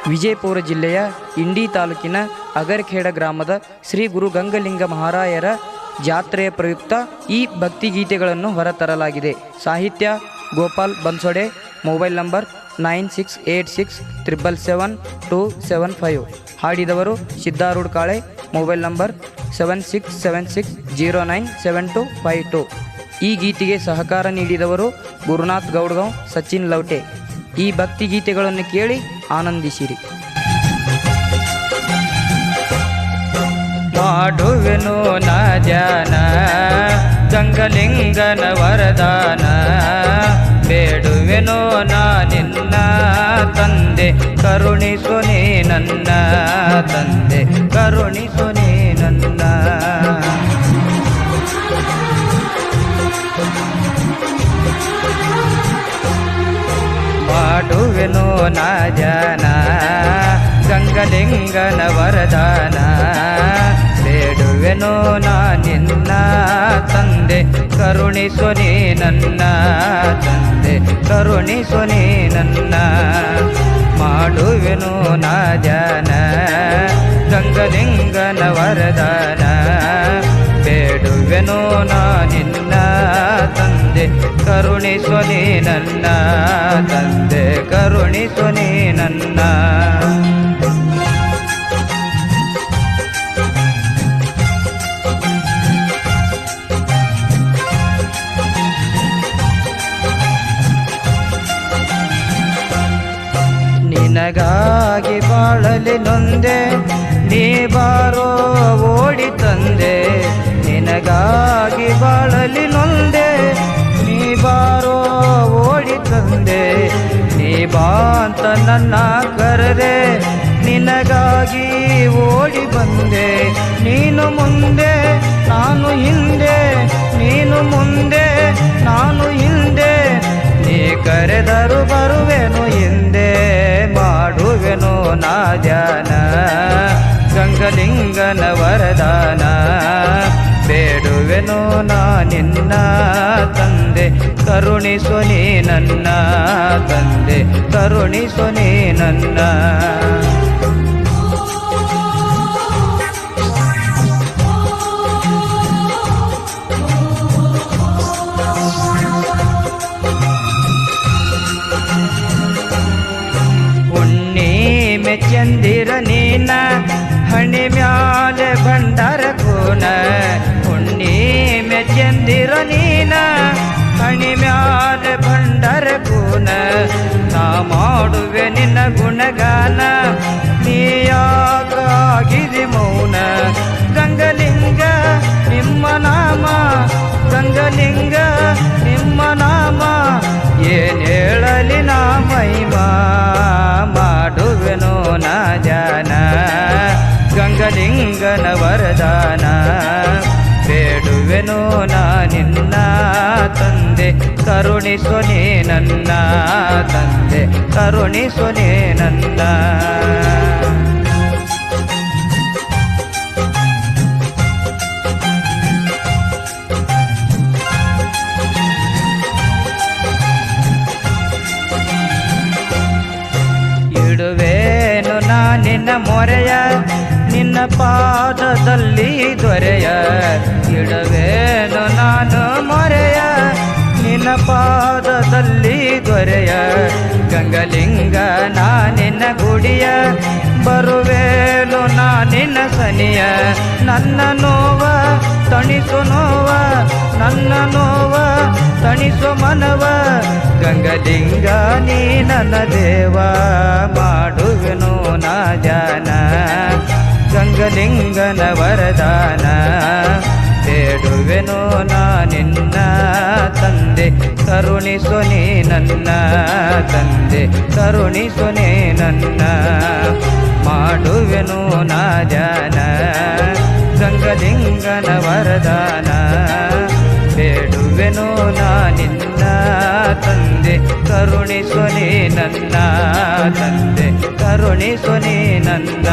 ವಿಜಯಪುರ ಜಿಲ್ಲೆಯ ಇಂಡಿ ತಾಲೂಕಿನ ಅಗರಖೇಡ ಗ್ರಾಮದ ಶ್ರೀ ಗುರು ಗಂಗಲಿಂಗ ಮಹಾರಾಯರ ಜಾತ್ರೆಯ ಪ್ರಯುಕ್ತ ಈ ಭಕ್ತಿಗೀತೆಗಳನ್ನು ಹೊರತರಲಾಗಿದೆ. ಸಾಹಿತ್ಯ ಗೋಪಾಲ್ ಬನ್ಸೊಡೆ. Mobile number 9686777275. ಹಾಡಿದವರು ಸಿದ್ದಾರೂಢ ಕಾಳೆ. Mobile number 7676097252. ಈ ಗೀತೆಗೆ ಸಹಕಾರ ನೀಡಿದವರು ಗುರುನಾಥ್ ಗೌಡ್ಗಾಂವ್, ಸಚಿನ್ ಲವಟೆ. ಈ ಭಕ್ತಿಗೀತೆಗಳನ್ನು ಕೇಳಿ ಆನಂದಿಸಿರಿ. ಮಾಡುವೆನು ನಾ ಧ್ಯಾನ ಗಂಗಲಿಂಗನ ವರದಾನ, ಬೇಡುವೆನೋ ನಾ ನಿನ್ನ ತಂದೆ, ಕರುಣಿಸು ನೀ ನನ್ನ ತಂದೆ, ಕರುಣಿಸು ನೀ ನನ್ನ. ಮಾಡುವೆನೋ ನಾ ಧ್ಯಾನ ಗಂಗಲಿಂಗನ ವರದಾನ, ಬೇಡುವೆನೋ ನಾ ನಿನ್ನ ತಂದೆ, ಕರುಣಿಸು ನೀ ನನ್ನ ತಂದೆ, ಕರುಣಿಸು ನೀ ನನ್ನ. ಮಾಡುವೆನೋ ನಾ ಧ್ಯಾನ ಗಂಗಲಿಂಗನ ವರದಾನ, ಬೇಡುವೆನೋ ನಾ ನಿನ್ನ ತಂದೆ, ಕರುಣಿಸು ನೀ ನನ್ನ ತಂದೆ, ಕರುಣಿಸು ನೀ ನನ್ನ. ನಿನಗಾಗಿ ಬಾಳಲಿ ನೊಂದೆ, ನೀ ಬಾರೋ ಓಡಿ ತಂದೆ. ನಿನಗಾಗಿ ಬಾಳಲಿ ನೊಂದೆ, ನೀ ಬಾರೋ ಓಡಿ ತಂದೆ. ನೀ ಬಾ ಅಂತ ನನ್ನ ಕರೆದೆ, ನಿನಗಾಗಿ ಓಡಿ ಬಂದೆ. ನೀನು ಮುಂದೆ ನಾನು ಹಿಂದೆ, ನೀನು ಮುಂದೆ ನಾನು ಹಿಂದೆ, ನೀ ಕರೆದರು ಬರುವೆನು ಹಿಂದೆ. ಮಾಡುವೆನು ನಾ ಧ್ಯಾನ ಗಂಗಲಿಂಗನ ವರದಾನ, ಬೇಡುವೆನು ನಾ ನಿನ್ನ ತಂದೆ, ಕರುಣಿಸು ನೀ ನನ್ನ ತಂದೆ, ಕರುಣಿಸು ನೀ ನನ್ನ. ಹುಣ್ಣಿಮೆ ಚಂದಿರ ನೀನ, ಹಣಿ ಮ್ಯಾಲೆ ಭಂಡಾರ ಕೋನ. ಹುಣ್ಣಿಮೆ ಚಂದಿರ ನೀನ, ಹಣಿ ಮ್ಯಾಲೆ ಭಂಡಾರ ಕೋನ. ನಾ ಮಾಡುವೆ ನಿನ್ನ ಗುಣಗಾನ, ನೀಯಾಗಿದಿ ಮೌನ. ಗಂಗಲಿಂಗ ನಿಮ್ಮ ನಾಮ, ಗಂಗಲಿಂಗ ನಿಮ್ಮ ನಾಮ, ಏನ್ ಹೇಳಲಿ ನಾ ಮಹಿಮಾ. ಮಾಡುವೆನೋ ನಾ ಧ್ಯಾನ ಗಂಗಲಿಂಗನ ವರದಾನ, ಬೇಡುವೆನೋ ನಾ ನಿನ್ನ ತಂದೆ, ಕರುಣಿಸು ನೀ ನನ್ನ ತಂದೆ, ಕರುಣಿಸು ನೀ ನನ್ನ. ಇಡುವೇನು ನಾ ನಿನ್ನ ಮೊರೆಯ, ನಿನ್ನ ಪಾದದಲ್ಲಿ ದೊರೆಯ. ಇಡುವೇನು ನಾನು ಮೊರೆಯ, ನಿನ್ನ ಪಾದದಲ್ಲಿ ದೊರೆಯ. ಗಂಗಲಿಂಗ ನಾ ನಿನ್ನ ಗುಡಿಯ, ಬರುವೇನು ನಾ ನಿನ್ನ ಸನಿಯ. ನನ್ನ ನೋವ ತಣಿಸು ನೋವ, ನನ್ನ ನೋವ ತಣಿಸು ಮನವ. ಗಂಗಲಿಂಗ ನೀ ನನ್ನ ದೇವ, ಮಾಡುವೆನು ನಾ ಧ್ಯಾನ ಗಂಗಲಿಂಗನ ವರದಾನ, ಬೇಡುವೆನು ನಾ ನಿನ್ನ ತಂದೆ, ಕರುಣಿಸು ನೀ ನನ್ನ ತಂದೆ, ಕರುಣಿಸು ನೀ ನನ್ನ. ಮಾಡುವೆನು ನಾ ಧ್ಯಾನ ಗಂಗಲಿಂಗನ ವರದಾನ, ಬೇಡುವೆನು ನಾ ನಿನ್ನ ತಂದೆ, ಕರುಣಿಸು ನೀ ನನ್ನ ತಂದೆ, ಕರುಣಿಸು ನೀ ನನ್ನ.